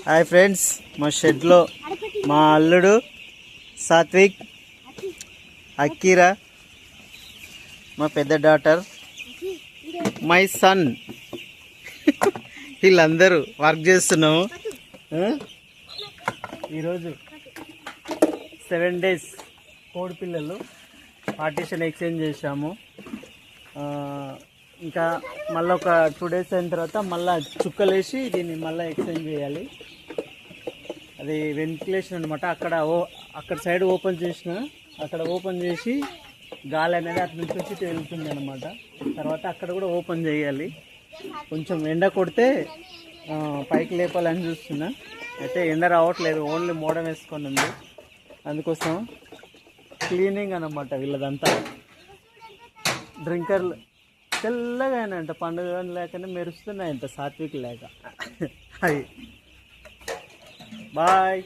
Hi friends, మా షెడ్లో మా అల్లుడు సాత్విక్, అక్కీరా, మా పెద్ద డాటర్, మై సన్, వీళ్ళందరూ వర్క్ చేస్తున్నాము. ఈరోజు 7 days కోడి పిల్లలు పార్టీషన్ ఎక్స్చేంజ్ చేసాము. ఇంకా మళ్ళీ ఒక 2 days అయిన తర్వాత మళ్ళీ చుక్కలేసి దీన్ని మళ్ళీ ఎక్స్చేంజ్ చేయాలి. అది వెంటిలేషన్ అనమాట. అక్కడ సైడ్ ఓపెన్ చేసిన, అక్కడ ఓపెన్ చేసి గాలి అనేది అటు నుంచి వచ్చి వెళ్తుంది అనమాట. తర్వాత అక్కడ కూడా ఓపెన్ చేయాలి. కొంచెం ఎండ కొడితే పైకి లేపాలని చూస్తున్నా. అయితే ఎండ రావట్లేదు, ఓన్లీ మోడం వేసుకొని ఉంది. అందుకోసం క్లీనింగ్ అనమాట. వీళ్ళదంతా డ్రింకర్లు తెల్లగా అయినంట, పండుగ లేకనే మెరుస్తున్నాయంట, సాత్విక్ లేక. అది బాయ్.